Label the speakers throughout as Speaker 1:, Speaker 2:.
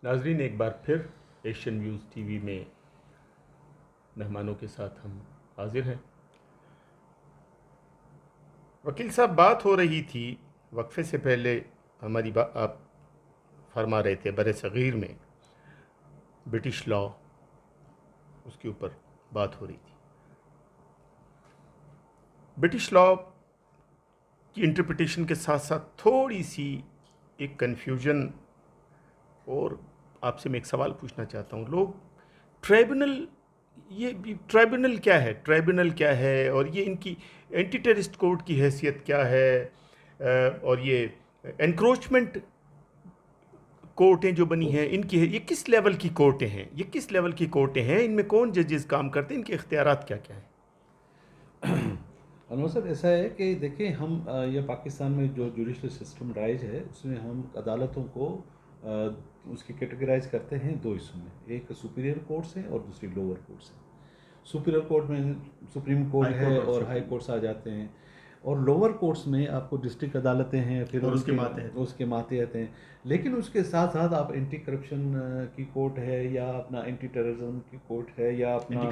Speaker 1: नाजरीन, एक बार फिर एशियन व्यूज़ टीवी में मेहमानों के साथ हम हाजिर हैं। वकील साहब, बात हो रही थी वक्फे से पहले, हमारी बात आप फरमा रहे थे बरे सग़ीर में ब्रिटिश लॉ, उसके ऊपर बात हो रही थी। ब्रिटिश लॉ की इंटरप्रिटेशन के साथ साथ थोड़ी सी एक कन्फ्यूजन, और आपसे मैं एक सवाल पूछना चाहता हूँ। लोग ट्राइब्यूनल, ये ट्राइब्यूनल क्या है, ट्राइब्यूनल क्या है, और ये इनकी एंटी टेररिस्ट कोर्ट की हैसियत क्या है, और ये एनक्रोचमेंट कोर्टें जो बनी हैं इनकी है, ये किस लेवल की कोर्टें हैं, ये किस लेवल की कोर्टें हैं, इनमें कौन जजेस काम करते हैं, इनके इख्तियारात क्या क्या हैं?
Speaker 2: अनवर साहब, ऐसा है कि देखिए, हम ये पाकिस्तान में जो जुडिशल सिस्टम राइज है उसमें हम अदालतों को उसकी कैटेगराइज करते हैं दो हिस्सों में। एक सुपीरियर कोर्ट्स है और दूसरी लोअर कोर्ट्स है। सुपीरियर कोर्ट में सुप्रीम कोर्ट है और हाई कोर्ट्स आ जाते हैं, और लोअर कोर्ट्स में आपको डिस्ट्रिक्ट अदालतें हैं, फिर
Speaker 1: और
Speaker 2: उसके मातहत हैं। लेकिन उसके साथ साथ आप एंटी करप्शन की कोर्ट है, या अपना एंटी टेररिज्म की कोर्ट है, या अपना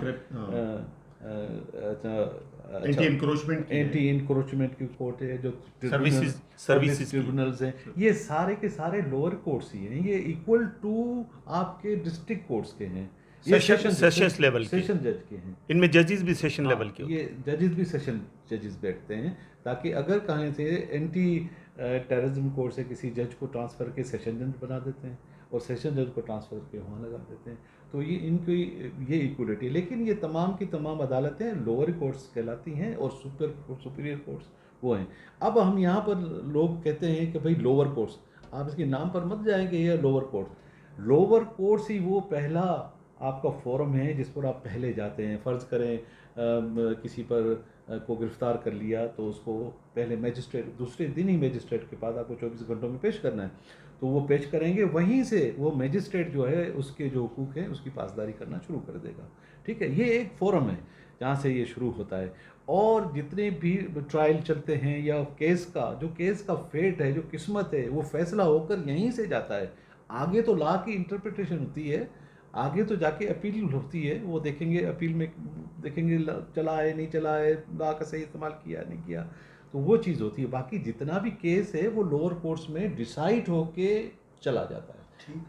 Speaker 1: एंटी
Speaker 2: इंक्रोचमेंट की कोर्ट है, जो
Speaker 1: सर्विसेज
Speaker 2: ट्रिब्यूनल्स हैं, ये सारे के सारे लोअर कोर्ट्स ही हैं। ये इक्वल टू आपके डिस्ट्रिक्ट कोर्ट्स के हैं, ये
Speaker 1: सेशंस लेवल के,
Speaker 2: सेशन जज के हैं।
Speaker 1: इनमें जजेस भी सेशन लेवल के होते हैं।
Speaker 2: ये जजेस भी सेशन जजेस बैठते हैं, ताकि अगर कहीं से एंटी टेररिज्म कोर्ट से किसी जज को ट्रांसफ़र के सेशन जज बना देते हैं, और सेशन जज को ट्रांसफ़र के वहाँ लगा देते हैं। तो ये इनकी ये इक्वलिटी है। लेकिन ये तमाम की तमाम अदालतें लोअर कोर्ट्स कहलाती हैं, और सुपीरियर कोर्ट्स वो हैं। अब हम यहाँ पर लोग कहते हैं कि भाई लोअर कोर्ट्स, आप इसके नाम पर मत जाएंगे, ये लोअर कोर्ट्स। लोअर कोर्ट्स ही वो पहला आपका फोरम है जिस पर आप पहले जाते हैं। फ़र्ज़ करें किसी पर को गिरफ़्तार कर लिया, तो उसको पहले मजिस्ट्रेट, दूसरे दिन ही मजिस्ट्रेट के पास आपको 24 घंटों में पेश करना है, तो वो पेश करेंगे। वहीं से वो मजिस्ट्रेट जो है उसके जो हुकूक हैं उसकी पासदारी करना शुरू कर देगा। ठीक है, ये एक फोरम है जहाँ से ये शुरू होता है। और जितने भी ट्रायल चलते हैं, या केस का फेट है, जो किस्मत है, वो फैसला होकर यहीं से जाता है। आगे तो लॉ की इंटरप्रिटेशन होती है, आगे तो जाके अपील होती है, वो देखेंगे, अपील में देखेंगे चला है नहीं चला है, लॉ का सही इस्तेमाल किया नहीं किया, तो वो चीज़ होती है। बाकी जितना भी केस है वो लोअर कोर्ट्स में डिसाइड होके चला जाता है।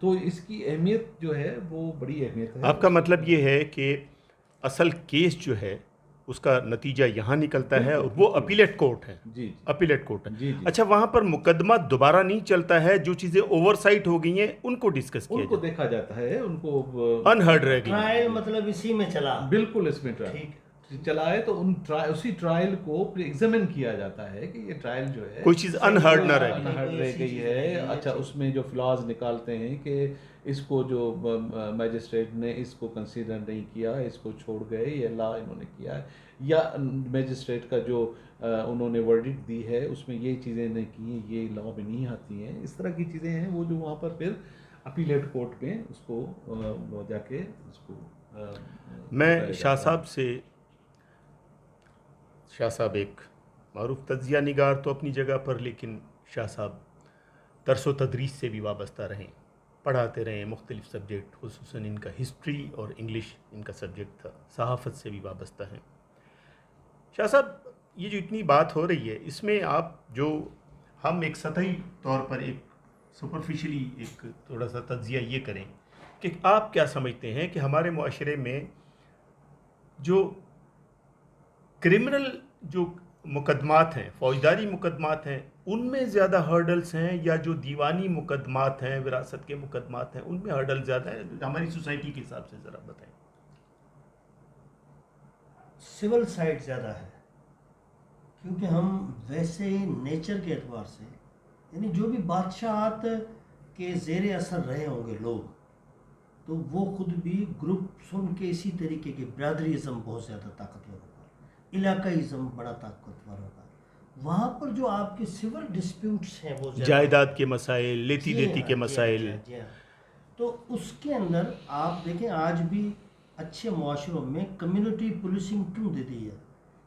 Speaker 2: तो इसकी अहमियत जो है वो बड़ी अहमियत है।
Speaker 1: आपका मतलब ये है कि असल केस जो है उसका नतीजा यहाँ निकलता है, और वो अपीलेट कोर्ट है।
Speaker 2: जी,
Speaker 1: अपीलेट कोर्ट है।
Speaker 2: जी।
Speaker 1: अच्छा, वहाँ पर मुकदमा दोबारा नहीं चलता है, जो चीज़ें ओवरसाइट हो गई हैं उनको डिस्कस किया
Speaker 2: उनको
Speaker 1: जाता
Speaker 2: देखा जाता है, उनको
Speaker 1: अनहर्ड रह गई।
Speaker 3: ट्रायल मतलब इसी में चला,
Speaker 2: बिल्कुल इसमें ट्रायल चला है, तो उसी ट्रायल को एग्जामिन किया जाता है कि ये ट्रायल जो है
Speaker 1: कोई चीज़ अनहर्ड ना रह
Speaker 2: गई है। अच्छा, उसमें जो फ्लॉज निकालते हैं कि इसको जो मैजिस्ट्रेट ने इसको कंसीडर नहीं किया, इसको छोड़ गए, ये लॉ इन्होंने किया है, या मैजिस्ट्रेट का जो उन्होंने वर्डिक्ट दी है उसमें ये चीज़ें नहीं की, ये लॉ में नहीं आती हैं। इस तरह की चीज़ें हैं वो जो वहाँ पर फिर अपीलेट कोर्ट में उसको जाके उसको
Speaker 1: मैं शाह साहब एक मारूफ तज्जिया निगार तो अपनी जगह पर, लेकिन शाह साहब दरसो तदरीस से भी वाबस्ता रहें, पढ़ाते रहें मुख्तलिफ़ सब्जेक्ट, खुसूसन इनका हिस्ट्री और इंग्लिश इनका सब्जेक्ट था, सहाफ़त से भी वाबस्ता हैं। शाह साहब, ये जो इतनी बात हो रही है, इसमें आप जो हम एक सतही तौर पर एक सुपरफिशली एक थोड़ा सा तज्जिया ये करें कि आप क्या समझते हैं कि हमारे मुआशरे में जो क्रिमिनल जो मुकदमात हैं, फौजदारी मुकदमात हैं, उनमें ज़्यादा हर्डल्स हैं, या जो दीवानी मुकदमात हैं, विरासत के मुकदमात हैं, उनमें हर्डल ज़्यादा है हमारी सोसाइटी के हिसाब से? ज़रा बताएं।
Speaker 3: सिविल साइड ज़्यादा है, क्योंकि हम वैसे ही नेचर के एतबार से, यानी जो भी बादशाहत के ज़ेर असर रहे होंगे लोग, तो वो खुद भी ग्रुप सुन के इसी तरीके की ब्रादरीज़म बहुत ज़्यादा ताकतवर होगा, इलाकाईज़म बड़ा ताकतवर होगा। वहाँ पर जो आपके सिविल डिस्प्यूट्स हैं वो
Speaker 1: जायदाद के मसाइल, लेती देती के मसाइल,
Speaker 3: तो उसके अंदर आप देखें आज भी अच्छे मुआशरों में कम्युनिटी पुलिसिंग क्यों दे दी है?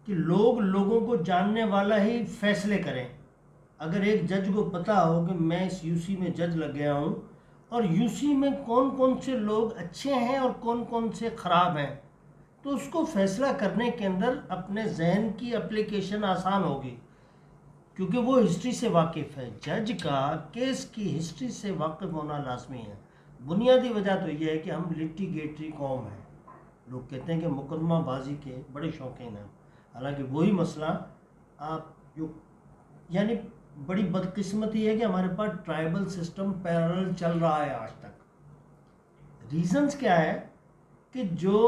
Speaker 3: कि लोग लोगों को जानने वाला ही फैसले करें। अगर एक जज को पता हो कि मैं इस यूसी में जज लग गया हूँ और यूसी में कौन कौन से लोग अच्छे हैं और कौन कौन से ख़राब हैं, तो उसको फैसला करने के अंदर अपने जहन की एप्लीकेशन आसान होगी, क्योंकि वो हिस्ट्री से वाकिफ़ है। जज का केस की हिस्ट्री से वाकिफ़ होना लाजमी है। बुनियादी वजह तो ये है कि हम लिटिगेटरी कौम हैं। लोग कहते हैं कि मुकदमाबाजी के बड़े शौकीन हैं, हालांकि वही मसला आप जो यानी बड़ी बदकिस्मती है कि हमारे पास ट्राइबल सिस्टम पैरेलल चल रहा है आज तक। रीजंस क्या है कि जो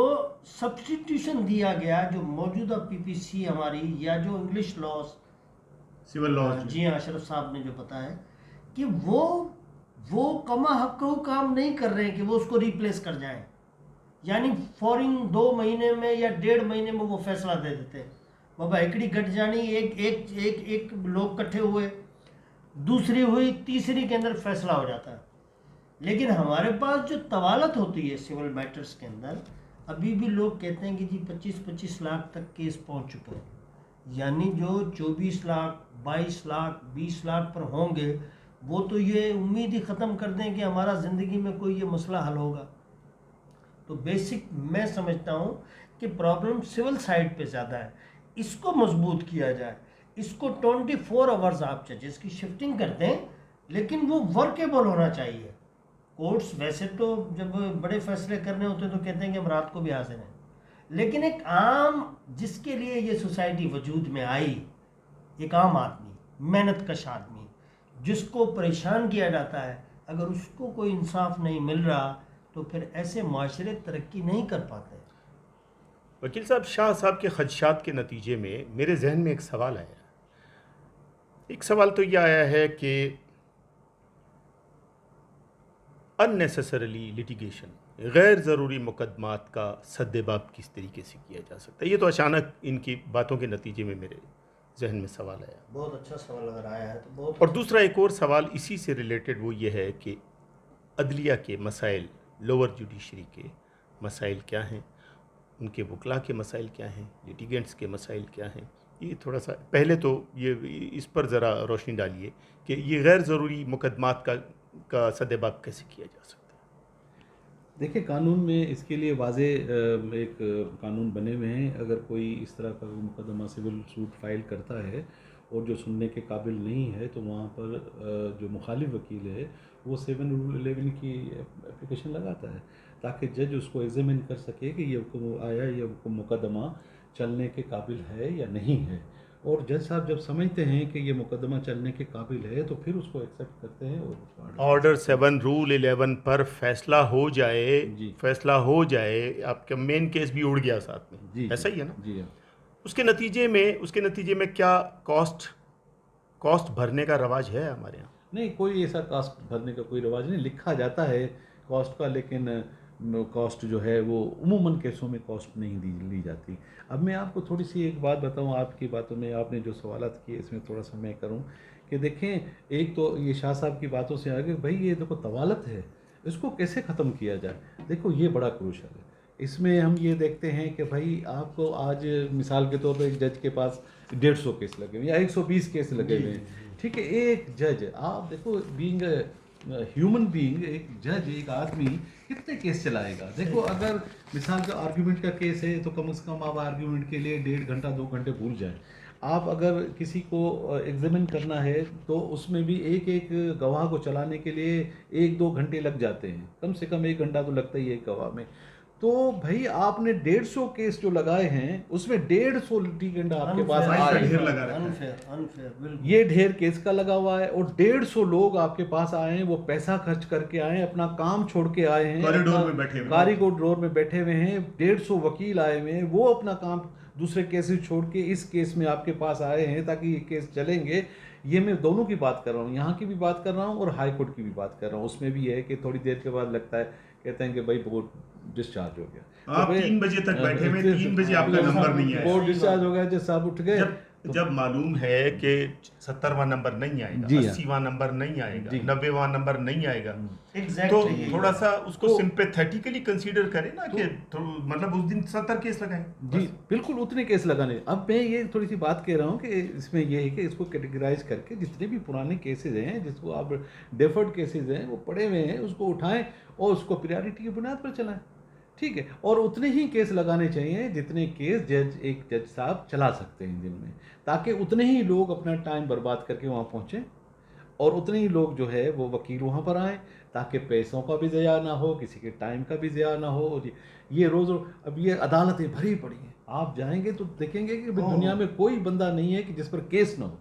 Speaker 3: सब्स्टिट्यूशन दिया गया, जो मौजूदा पीपीसी हमारी या जो इंग्लिश लॉज,
Speaker 1: सिविल लॉज,
Speaker 3: जी हाँ, अशरफ साहब ने जो बताया कि वो कमा हक़ काम नहीं कर रहे हैं कि वो उसको रिप्लेस कर जाएं। यानी फौरन 2 महीने में या 1.5 महीने में वो फैसला दे देते हैं। बाबा एकड़ी गट जानी, एक लोग इकट्ठे हुए, दूसरी हुई, तीसरी के अंदर फैसला हो जाता है। लेकिन हमारे पास जो तवालत होती है सिविल मैटर्स के अंदर, अभी भी लोग कहते हैं कि जी 25-25 लाख तक केस पहुंच चुके हैं। यानी जो 24 लाख, 22 लाख, 20 लाख पर होंगे, वो तो ये उम्मीद ही ख़त्म कर दें कि हमारा ज़िंदगी में कोई ये मसला हल होगा। तो बेसिक मैं समझता हूँ कि प्रॉब्लम सिविल साइड पे ज़्यादा है। इसको मजबूत किया जाए, इसको 24 आवर्स आप जजेस की शिफ्टिंग कर दें, लेकिन वो वर्केबल होना चाहिए। कोर्ट्स वैसे तो जब बड़े फैसले करने होते हैं तो कहते हैं कि हम रात को भी हाजिर हैं, लेकिन एक आम जिसके लिए ये सोसाइटी वजूद में आई, एक आम आदमी, मेहनत कश आदमी, जिसको परेशान किया जाता है, अगर उसको कोई इंसाफ नहीं मिल रहा तो फिर ऐसे माशरे तरक्की नहीं कर पाते।
Speaker 1: वकील साहब, शाह साहब के खदशात के नतीजे में मेरे जहन में एक सवाल आया। एक सवाल तो यह आया है कि अननेसेसरली लिटिगेशन, गैर ज़रूरी मुकदमात का सद्देबाब किस तरीके से किया जा सकता है? ये तो अचानक इनकी बातों के नतीजे में मेरे जहन में सवाल आया।
Speaker 3: बहुत अच्छा सवाल अगर आया है तो बहुत।
Speaker 1: और दूसरा एक और सवाल इसी से रिलेटेड वो ये है कि अदलिया के मसाइल, लोअर जुडिशरी के मसाइल क्या हैं, उनके वकला के मसाइल क्या हैं, लिटिगेंट्स के मसाइल क्या हैं। ये थोड़ा सा पहले तो ये इस पर ज़रा रोशनी डालिए कि ये गैर ज़रूरी मुकदमात का सद्देबाब कैसे किया जा सकता है।
Speaker 2: देखिए, कानून में इसके लिए वाजे एक कानून बने हुए हैं। अगर कोई इस तरह का मुकदमा सिविल सूट फाइल करता है और जो सुनने के काबिल नहीं है, तो वहाँ पर जो मुखालिफ वकील है वो 7 Rule 11 की एप्लीकेशन लगाता है, ताकि जज उसको एग्जामिन कर सके कि ये मुकदमा चलने के काबिल है या नहीं है। और जज साहब जब समझते हैं कि ये मुकदमा चलने के काबिल है तो फिर उसको एक्सेप्ट करते हैं और
Speaker 1: ऑर्डर 7 Rule 11 पर फैसला हो जाए, फैसला हो जाए, आपका मेन केस भी उड़ गया साथ में,
Speaker 2: जी,
Speaker 1: ऐसा ही है ना?
Speaker 2: जी हाँ।
Speaker 1: उसके नतीजे में क्या कॉस्ट भरने का रवाज है हमारे यहाँ?
Speaker 2: नहीं, कोई ऐसा कॉस्ट भरने का कोई रवाज नहीं। लिखा जाता है कॉस्ट का, लेकिन कॉस्ट जो है वो उमूमन केसों में कॉस्ट नहीं ली जाती। अब मैं आपको थोड़ी सी एक बात बताऊं, आपकी बातों में आपने जो सवालात किए इसमें थोड़ा सा मैं करूं कि देखें, एक तो ये शाह साहब की बातों से आगे, भाई ये देखो तवालत है, इसको कैसे ख़त्म किया जाए। देखो ये बड़ा क्रूशल है। इसमें हम ये देखते हैं कि भाई आपको आज मिसाल के तौर पर एक जज के पास 150 केस लगे हुए या 120 केस लगे हुए हैं, ठीक है। एक जज, आप देखो, बीइंग ह्यूमन बीइंग, एक जज, एक आदमी कितने केस चलाएगा। देखो, अगर मिसाल का आर्ग्यूमेंट का केस है तो कम से कम आप आर्ग्यूमेंट के लिए 1.5 घंटा 2 घंटे भूल जाएं। आप अगर किसी को एग्जामिन करना है तो उसमें भी एक गवाह को चलाने के लिए 1-2 घंटे लग जाते हैं, कम से कम 1 घंटा तो लगता ही है एक गवाह में। तो भाई आपने 150 केस जो लगाए हैं उसमें 150 लिटिगेंट आपके पास
Speaker 1: ढेर लगा रखा है।
Speaker 3: अनफेयर,
Speaker 2: ये ढेर केस का लगा हुआ है और 150 लोग आपके पास आए हैं, वो पैसा खर्च करके आए हैं, अपना काम छोड़ के आए हैं,
Speaker 1: कॉरिडोर में बैठे हुए
Speaker 2: हैं। 150 वकील आए हुए हैं, वो अपना काम दूसरे केसेस छोड़ के इस केस में आपके पास आए हैं ताकि ये केस चलेंगे। ये मैं दोनों की बात कर रहा हूँ, यहाँ की भी बात कर रहा हूँ और हाई कोर्ट की भी बात कर रहा हूँ। उसमें भी है कि थोड़ी देर के बाद लगता है, कहते हैं कि भाई बोर्ड डिस्चार्ज हो गया,
Speaker 1: आप 3 बजे तक बैठे हुए, 3 बजे आपका नंबर नहीं आया,
Speaker 2: बोर्ड डिस्चार्ज हो गया, जज साहब उठ गए,
Speaker 1: जब मालूम है कि 70वां नंबर नहीं आएगा,
Speaker 2: जी हाँ।
Speaker 1: 80वां नंबर नहीं आएगा,
Speaker 2: जी।
Speaker 1: 90वां नंबर नहीं आएगा, तो
Speaker 3: एग्जैक्टली
Speaker 1: थोड़ा सा उसको
Speaker 2: तो-
Speaker 1: सिंपैथेटिकली कंसीडर करें ना कि मतलब उस दिन 70 केस लगाएं
Speaker 2: जी
Speaker 1: बस।
Speaker 2: बिल्कुल उतने केस लगाने। अब मैं ये थोड़ी सी बात कह रहा हूँ कि इसमें ये है कि इसको कैटेगराइज करके जितने भी पुराने केसेस हैं जिसको आप डेफर्ड केसेस हैं वो पड़े हुए हैं उसको उठाएं और उसको प्रायोरिटी की बुनियाद पर चलाएं, ठीक है। और उतने ही केस लगाने चाहिए जितने केस एक जज साहब चला सकते हैं दिन में, ताकि उतने ही लोग अपना टाइम बर्बाद करके वहाँ पहुँचें और उतने ही लोग जो है वो वकील वहाँ पर आएँ, ताकि पैसों का भी ज़या ना हो, किसी के टाइम का भी ज़या ना हो। और ये रोज़ अब ये अदालतें भरी पड़ी हैं, आप जाएंगे तो देखेंगे कि भाई दुनिया में कोई बंदा नहीं है कि जिस पर केस ना हो।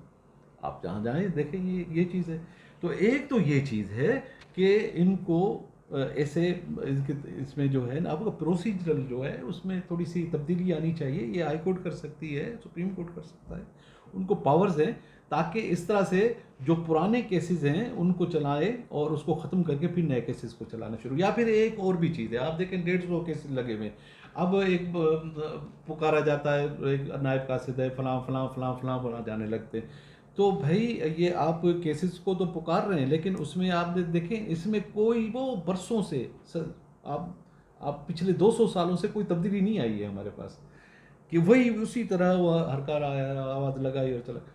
Speaker 2: आप जहाँ जाएं देखें ये चीज़ है। तो एक तो ये चीज़ है कि इनको ऐसे इसमें जो है ना आपका प्रोसीजरल जो है उसमें थोड़ी सी तब्दीली आनी चाहिए। ये हाई कोर्ट कर सकती है, सुप्रीम कोर्ट कर सकता है, उनको पावर्स हैं, ताकि इस तरह से जो पुराने केसेस हैं उनको चलाए और उसको ख़त्म करके फिर नए केसेस को चलाना शुरू। या फिर एक और भी चीज़ है, आप देखें 150 केसेस लगे हुए, अब एक पुकारा जाता है, एक नायब कासिद है, फलां फलां फलां फलां फलां जाने लगते हैं। तो भाई ये आप केसेस को तो पुकार रहे हैं, लेकिन उसमें आप देखें इसमें कोई वो बरसों से आप पिछले 200 सालों से कोई तब्दीली नहीं आई है हमारे पास, कि वही उसी तरह वो हरकार आया, आवाज़ लगाई और चला।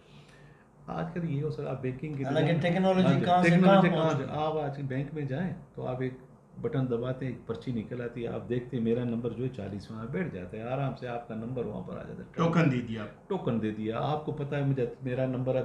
Speaker 2: आजकल ये हो सर, आप बैंकिंग की
Speaker 3: हालांकि
Speaker 2: दुनिया में-
Speaker 3: टेक्नोलॉजी
Speaker 2: हाँ जी,
Speaker 3: कहाँ से
Speaker 2: टेक्नोलॉजी
Speaker 3: कहाँ
Speaker 2: कहाँ
Speaker 3: पहुंच
Speaker 2: से
Speaker 3: गई।
Speaker 2: आप आज बैंक में जाएं तो आप एक बटन दबाते हैं, एक पर्ची निकल आती है, आप देखते हैं मेरा नंबर जो है 40वां है, बैठ जाते हैं आराम से, आपका नंबर वहाँ पर आ जाता है,
Speaker 1: टोकन दे दिया आपको।
Speaker 2: टोकन दे दिया, आपको पता है मुझे मेरा नंबर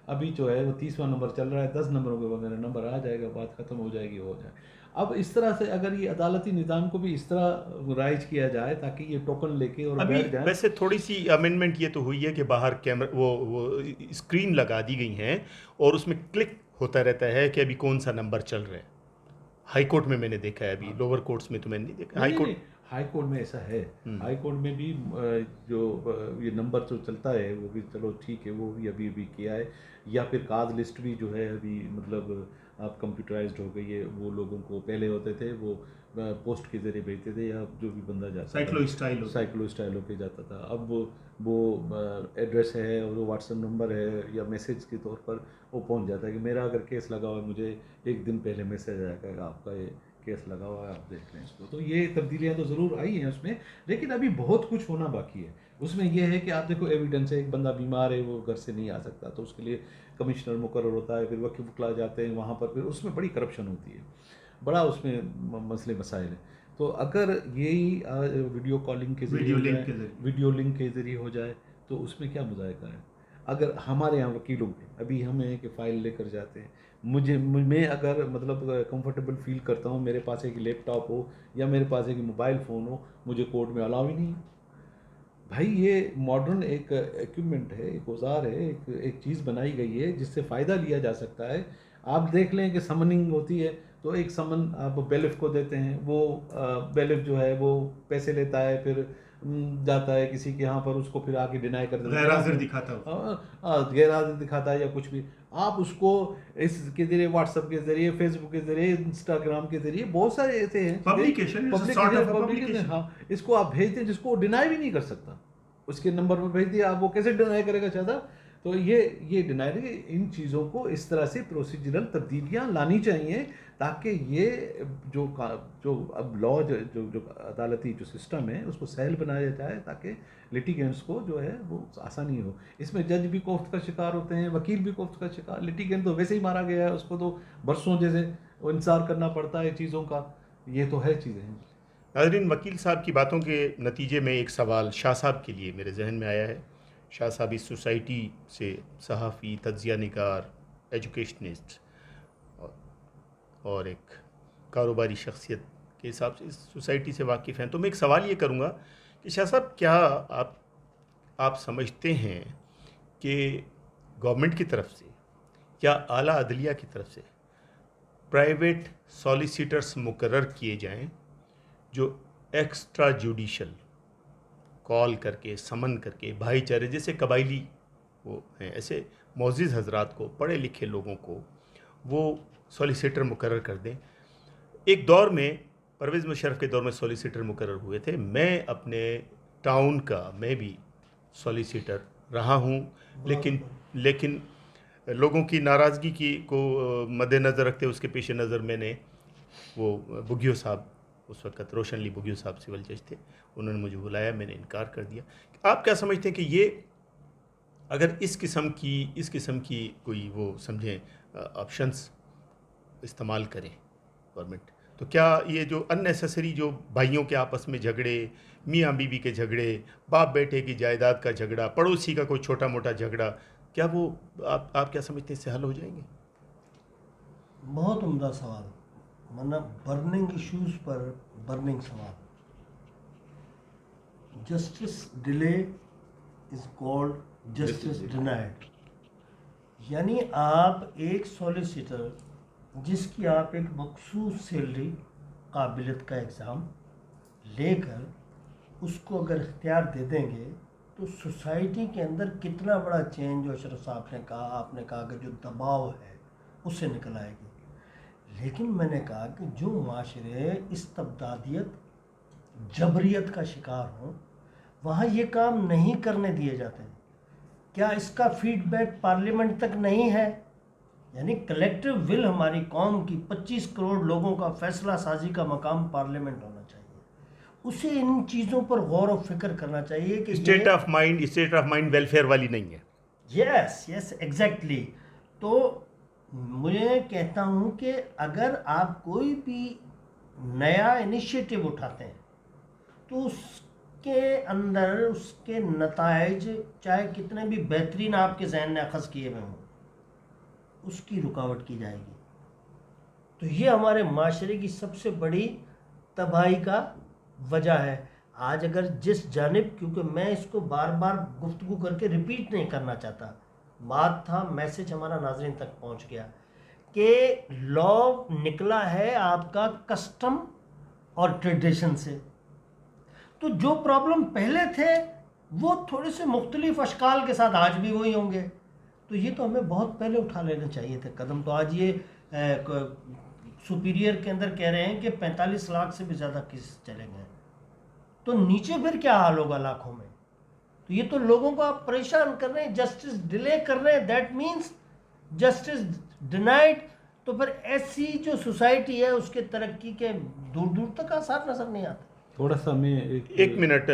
Speaker 2: अभी जो है वो 30वां नंबर चल रहा है, 10 नंबरों के बाद मेरा नंबर आ जाएगा, बात खत्म हो जाएगी, हो जाए। अब इस तरह से अगर ये अदालती निज़ाम को भी इस तरह राइज किया जाए ताकि ये टोकन लेके और
Speaker 1: अभी
Speaker 2: बैठ जाए।
Speaker 1: वैसे थोड़ी सी अमेंडमेंट ये तो हुई है कि बाहर कैमरा वो स्क्रीन लगा दी गई हैं और उसमें क्लिक होता रहता है कि अभी कौन सा नंबर चल रहा है। हाई कोर्ट में मैंने देखा है, अभी लोअर कोर्ट्स में तो मैंने नहीं देखा। हाई
Speaker 2: नहीं,
Speaker 1: कोर्ट
Speaker 2: नहीं, हाई कोर्ट में ऐसा है। हाई कोर्ट में भी जो ये नंबर जो चलता है वो भी चलो ठीक है, वो भी अभी किया है। या फिर काज लिस्ट भी जो है अभी मतलब आप कंप्यूटराइज्ड हो गई है, वो लोगों को पहले होते थे वो पोस्ट के जरिए भेजते थे, या जो भी बंदा जाता
Speaker 1: साइक्लो स्टाइल
Speaker 2: साइक्लो स्टाइल होके जाता था। अब वो एड्रेस है और वो व्हाट्सएप नंबर है या मैसेज के तौर पर वो पहुंच जाता है कि मेरा अगर केस लगा हुआ है, मुझे एक दिन पहले मैसेज आएगा आपका ये केस लगा हुआ है, आप देख लें इसको। तो ये तब्दीलियाँ तो ज़रूर आई हैं उसमें, लेकिन अभी बहुत कुछ होना बाकी है। उसमें यह है कि आप देखो एविडेंस है, एक बंदा बीमार है वो घर से नहीं आ सकता, तो उसके लिए कमिश्नर मुकर्रर होता है, फिर वकील बुला जाते हैं वहाँ पर, फिर उसमें बड़ी करप्शन होती है, बड़ा उसमें मसले मसाइल हैं। तो अगर यही वीडियो कॉलिंग के
Speaker 1: वीडियो
Speaker 2: जरिए
Speaker 1: लिंक के जरिए
Speaker 2: वीडियो लिंक के ज़रिए हो जाए तो उसमें क्या मुज़ायका है। अगर हमारे यहाँ वकीलों के अभी हमें कि फ़ाइल लेकर जाते हैं, मैं अगर मतलब कंफर्टेबल फील करता हूँ, मेरे पास एक लैपटॉप हो या मेरे पास एक मोबाइल फ़ोन हो, मुझे कोर्ट में अलाउ ही नहीं है। भाई ये मॉडर्न एक इक्विपमेंट है, एक औजार है, एक चीज़ बनाई गई है जिससे फ़ायदा लिया जा सकता है। आप देख लें कि समनिंग होती है तो एक समन आप बेलिफ को देते हैं, वो बेलिफ जो है वो पैसे लेता है, फिर जाता है किसी के यहाँ पर, उसको फिर आके डिनाई कर देता है,
Speaker 1: गैर हाजिर दिखाता है,
Speaker 2: गैर हाजिर दिखाता है या कुछ भी। आप उसको इसके जरिए, व्हाट्सएप के जरिए, फेसबुक के जरिए, इंस्टाग्राम के जरिए, बहुत सारे ऐसे हैं
Speaker 1: पब्लिकेशन,
Speaker 2: पब्लिकेशन, हाँ, इसको आप भेजते हैं जिसको डिनाई भी नहीं कर सकता, उसके नंबर पर भेज दिया, आप वो कैसे डिनाई करेगा चाहता। तो ये डिनाई, इन चीज़ों को इस तरह से प्रोसीजरल तब्दीलियाँ लानी चाहिए ताकि ये जो अब लॉ जो अदालती जो सिस्टम है उसको सहल बनाया जाए, ताकि लिटिगेंट्स को जो है वो आसानी हो। इसमें जज भी कोफ्त का शिकार होते हैं, वकील भी कोफ्त का शिकार, लिटिगेंट तो वैसे ही मारा गया है, उसको तो बरसों जैसे इंतजार करना पड़ता है चीज़ों का। ये तो है चीज़ें।
Speaker 1: नाज़रीन, वकील साहब की बातों के नतीजे में एक सवाल शाह साहब के लिए मेरे जहन में आया है। शाह साहब इस सोसाइटी से सहाफ़ी, तज्ज़िया निगार, एजुकेशनिस्ट और एक कारोबारी शख्सियत के हिसाब से इस सोसाइटी से वाकिफ़ हैं। तो मैं एक सवाल ये करूँगा कि शाह साहब, क्या आप समझते हैं कि गवर्नमेंट की तरफ से या आला अदलिया की तरफ से प्राइवेट सॉलिसिटर्स मुकर्रर किए जाएं जो एक्स्ट्रा जुडिशल कॉल करके, समन करके, भाईचारे जैसे कबायली वो हैं, ऐसे मोअज़्ज़िज़ हज़रात को, पढ़े लिखे लोगों को वो सॉलिसिटर मुकर्रर कर दें। एक दौर में परवेज़ मुशर्रफ के दौर में सॉलिसिटर मुकर्रर हुए थे। मैं अपने टाउन का मैं भी सॉलिसिटर रहा हूँ, लेकिन लोगों की नाराज़गी की को मद्देनज़र रखते उसके पेश नज़र मैंने वो बुगियो साहब, उस वक्त रोशनली बुगियो साहब सिविल जज थे, उन्होंने मुझे बुलाया, मैंने इनकार कर दिया। आप क्या समझते हैं कि ये अगर इस किस्म की कोई वो समझें ऑप्शंस इस्तेमाल करें गवर्नमेंट, तो क्या ये जो अननेसेसरी जो भाइयों के आपस में झगड़े, मियाँ बीवी के झगड़े, बाप बेटे की जायदाद का झगड़ा, पड़ोसी का कोई छोटा मोटा झगड़ा, क्या वो आप क्या समझते हैं इससे हल हो जाएंगे?
Speaker 3: बहुत उम्दा सवाल, मतलब बर्निंग इश्यूज पर बर्निंग सवाल। Justice delay is called justice denied. यानी आप एक सॉलिसिटर जिसकी आप एक मखसूस सैलरी काबिलियत का एग्ज़ाम लेकर उसको अगर इख्तियार दे देंगे तो सोसाइटी के अंदर कितना बड़ा चेंज, जो अशरफ साहब ने कहा, आपने कहा कि जो दबाव है उससे निकल आएगी। लेकिन मैंने कहा कि जो माशरे इस तबदादियत जबरियत का शिकार हों वहाँ ये काम नहीं करने दिए जाते हैं। क्या इसका फीडबैक पार्लियामेंट तक नहीं है? यानी कलेक्टिव विल हमारी कौम की 25 करोड़ लोगों का फैसला साजी का मकाम पार्लियामेंट होना चाहिए। उसे इन चीज़ों पर गौर और फिक्र करना चाहिए कि
Speaker 1: स्टेट ऑफ माइंड वेलफेयर वाली नहीं है।
Speaker 3: Yes exactly. तो मुझे कहता हूँ कि अगर आप कोई भी नया इनिशिएटिव उठाते हैं तो उसके अंदर उसके नताइज चाहे कितने भी बेहतरीन आपके जहन ने अखज़ किए हुए हों, उसकी रुकावट की जाएगी। तो ये हमारे माशरे की सबसे बड़ी तबाही का वजह है। आज अगर जिस जानिब, क्योंकि मैं इसको बार बार गुफ्तगू करके रिपीट नहीं करना चाहता, बात था, मैसेज हमारा नाज़रीन तक पहुंच गया कि लॉ निकला है आपका कस्टम और ट्रेडिशन से। तो जो प्रॉब्लम पहले थे वो थोड़े से मुख्तलिफ अशकाल के साथ आज भी वही होंगे। तो ये तो हमें बहुत पहले उठा लेने चाहिए थे कदम। तो आज ये सुपीरियर के अंदर कह रहे हैं कि 45 लाख से भी ज़्यादा केस चले गए, तो नीचे फिर क्या हाल होगा लाखों में? तो ये तो लोगों को आप परेशान कर रहे हैं, जस्टिस डिले कर रहे हैं, दैट मीन्स जस्टिस डिनाइड। तो फिर ऐसी जो सोसाइटी है उसके तरक्की के दूर दूर तक आसार नजर नहीं आते।
Speaker 2: थोड़ा सा मैं
Speaker 1: एक मिनट,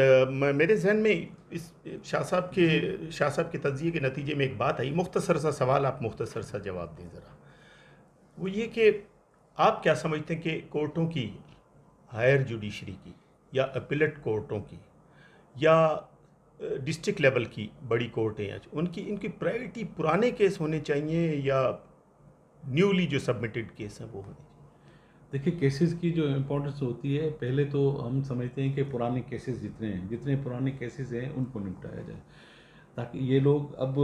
Speaker 1: मेरे जहन में इस शाह साहब के तज्जिए के नतीजे में एक बात आई, मुख्तसर सा सवाल, आप मुख्तसर सा जवाब दें ज़रा। वो ये कि आप क्या समझते हैं कि कोर्टों की, हायर जुडिशरी की या अपीलेट कोर्टों की या डिस्ट्रिक्ट लेवल की बड़ी कोर्टें हैं, इनकी प्रायोरिटी पुराने केस होने चाहिए या न्यूली जो सबमिटेड केस हैं वो होने चाहिए?
Speaker 2: देखिए, केसेस की जो इम्पोर्टेंस होती है, पहले तो हम समझते हैं कि पुराने केसेस जितने पुराने केसेस हैं उनको निपटाया जाए, ताकि ये लोग अब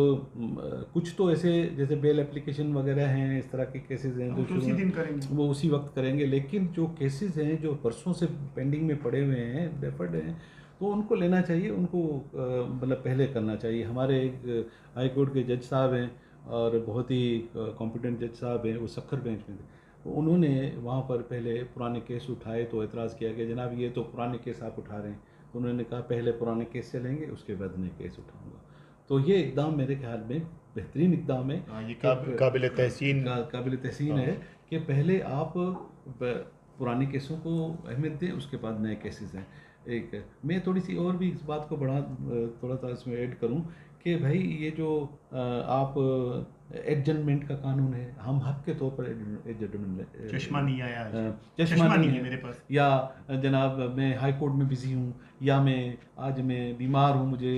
Speaker 2: कुछ तो ऐसे जैसे बेल एप्लीकेशन वगैरह हैं, इस तरह के केसेस हैं
Speaker 1: तो उसी दिन करेंगे,
Speaker 2: वो उसी वक्त करेंगे। लेकिन जो केसेस हैं जो बरसों से पेंडिंग में पड़े हुए हैं, डेफर्ड हैं, तो उनको लेना चाहिए, उनको मतलब पहले करना चाहिए। हमारे एक हाई कोर्ट के जज साहब हैं और बहुत ही कॉम्पिटेंट जज साहब हैं, वो सक्खर बेंच में थे। उन्होंने वहाँ पर पहले पुराने केस उठाए तो एतराज़ किया कि जनाब ये तो पुराने केस आप उठा रहे हैं। तो उन्होंने कहा पहले पुराने केस चलेंगे, उसके बाद नए केस उठाऊंगा। तो ये इकदाम मेरे ख्याल में बेहतरीन इकदाम है,
Speaker 1: ये काबिल तहसीन
Speaker 2: है कि पहले आप पुराने केसों को अहमियत दें, उसके बाद नए केसेस हैं। एक मैं थोड़ी सी और भी इस बात को थोड़ा सा इसमें ऐड करूं कि भाई ये जो आप एडजमेंट का कानून है, हम हक के तौर पर एडजमेंट,
Speaker 1: चश्मा नहीं है मेरे पास,
Speaker 2: या जनाब मैं हाई कोर्ट में बिजी हूँ, या आज मैं बीमार हूँ, मुझे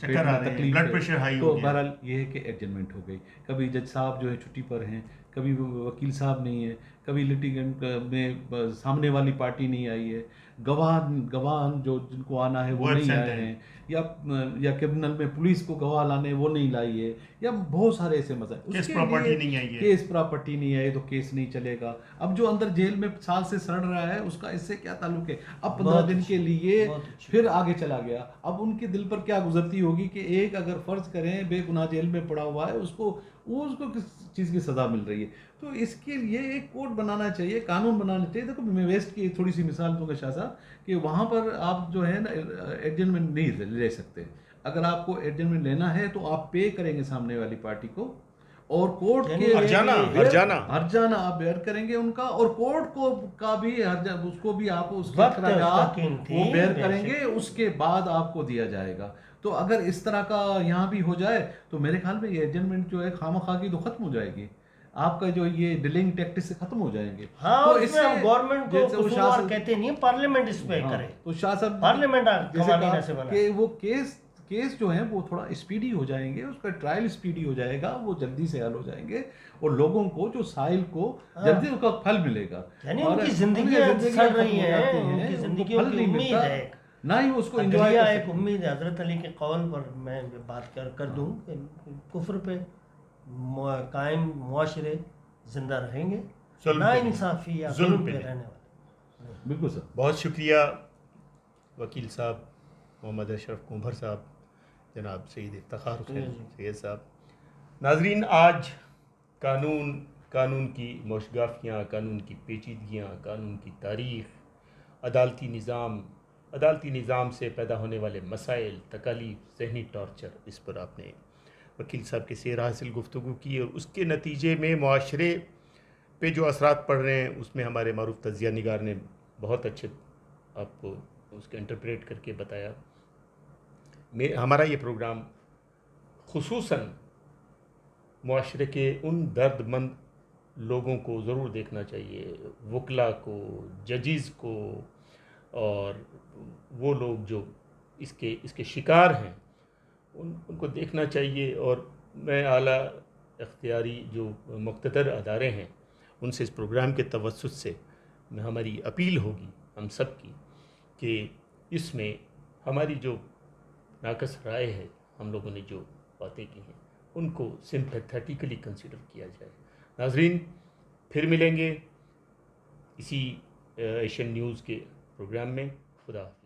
Speaker 1: तकलीफ, ब्लड प्रेशर हाई
Speaker 2: हो गया, तो बहरहाल ये है कि एडजमेंट हो गई। कभी जज साहब जो है छुट्टी पर हैं, कभी वकील साहब नहीं है, कभी लिटिगेंट में सामने वाली पार्टी नहीं आई है, गवाह जो जिनको आना है वो नहीं आए हैं, या क्रिमिनल में पुलिस को गवाह लाने वो नहीं लाई है, या बहुत सारे ऐसे मसले,
Speaker 1: केस प्रॉपर्टी
Speaker 2: नहीं आई तो केस नहीं चलेगा। अब जो अंदर जेल में साल से सड़ रहा है उसका इससे क्या ताल्लुक है? अब 15 दिन के लिए फिर आगे चला गया। अब उनके दिल पर क्या गुजरती होगी कि एक अगर फर्ज करें बेगुनाह जेल में पड़ा हुआ है, उसको किस चीज़ की सज़ा मिल रही है। तो इसके लिए एक कोड बनाना चाहिए, कानून बनाना चाहिए। देखो मैं वेस्ट की थोड़ी सी मिसाल दूंगा शाह साहब, कि वहाँ पर आप जो है ना एडजमेंट नहीं ले सकते। अगर आपको एडजमेंट लेना है तो आप पे करेंगे सामने वाली पार्टी को, और कोर्ट के
Speaker 1: हर्जाना
Speaker 2: हर्जाना आप बेयर करेंगे उनका, और कोर्ट को का भी उसको भी आप उसके
Speaker 3: वक्त है उसका
Speaker 2: खर्चात
Speaker 3: कीमती,
Speaker 2: वो बेयर
Speaker 3: बेशक।
Speaker 2: करेंगे, उसके बाद आपको दिया जाएगा। तो अगर इस तरह का यहाँ भी हो जाए तो मेरे ख्याल में ये एडजमेंट जो है खामखा की तो खत्म हो जाएगी, आपका जो ये डिलेइंग टैक्टिस से खत्म हो जाएंगे।
Speaker 3: हाँ,
Speaker 2: तो
Speaker 3: और इसमें हम
Speaker 2: इससे
Speaker 3: गवर्नमेंट को
Speaker 2: जैसे वो
Speaker 3: कसूरवार
Speaker 2: शासन
Speaker 3: कहते नहीं, पार्लियामेंट इस पे
Speaker 2: हाँ,
Speaker 3: करे।
Speaker 2: तो शाह साहब
Speaker 3: पार्लियामेंट
Speaker 2: जैसे
Speaker 3: कवानीन
Speaker 2: कहा
Speaker 3: ऐसे बना।
Speaker 2: कि वो केस जो है वो थोड़ा स्पीडी हो जाएंगे, उसका ट्रायल स्पीडी हो जाएगा, वो जल्दी से हल हो जाएंगे, और लोगों को जो साहिल को जल्दी उसका फल मिलेगा।
Speaker 3: यानी
Speaker 2: और
Speaker 3: उनकी जिंदगी
Speaker 2: जिंदगियां
Speaker 3: सड़ रही
Speaker 2: खत्म हो
Speaker 3: है,
Speaker 2: जाती हैं,
Speaker 3: उनकी
Speaker 2: उनको
Speaker 3: जिंदगी
Speaker 2: फल
Speaker 3: की
Speaker 2: नहीं
Speaker 3: उम्मीद
Speaker 2: मिलता,
Speaker 3: है,
Speaker 2: ना ही वो उसको एंजॉय
Speaker 3: अदलिया
Speaker 2: कर
Speaker 3: एक
Speaker 2: सकते।
Speaker 3: उम्मीद है। हजरत अली के कौल पर मैं बात कर दूं कि कुफ्र पे कायम मुआशरे जिंदा रहेंगे,
Speaker 1: जुल्म
Speaker 3: ना
Speaker 1: पे नहीं।
Speaker 3: इंसाफी या
Speaker 1: जुल्म
Speaker 3: जुल्म
Speaker 1: पे
Speaker 3: पे
Speaker 1: नहीं।
Speaker 3: रहने वाले।
Speaker 2: बिल्कुल सर।
Speaker 1: बहुत शुक्रिया वकील साहब मोहम्मद अशरफ कुंभर साहब, जनाब सईद इफ्तिखार हुसैन सैयद साहब। नाजरीन, आज कानून की मोशगाफियाँ, कानून की पेचीदगियाँ, कानून की तारीख़, अदालती निज़ाम से पैदा होने वाले मसाइल, तकालीफ, ज़हनी टॉर्चर, इस पर आपने वकील साहब के सेर हासिल गुफ्तगू की, और उसके नतीजे में मुआशरे पे जो असरात पड़ रहे हैं उसमें हमारे मारूफ तज्ज़िया निगार ने बहुत अच्छे आपको उसको इंटरप्रेट करके बताया। हमारा ये प्रोग्राम खुसूसन मुआशरे के उन दर्दमंद लोगों को ज़रूर देखना चाहिए, वकला को, जजेस को, और वो लोग जो इसके शिकार हैं उनको देखना चाहिए। और मैं आला इख्तियारी जो मुक़्तदर अदारे हैं उनसे इस प्रोग्राम के तवस्सुत से हमारी अपील होगी हम सब की कि इसमें हमारी जो नाकस राय है, हम लोगों ने जो बातें की हैं उनको सिंपैथेटिकली कंसिडर किया जाए। नाजरीन, फिर मिलेंगे इसी एशियन न्यूज़ के प्रोग्राम में। खुदा हाफ़िज़।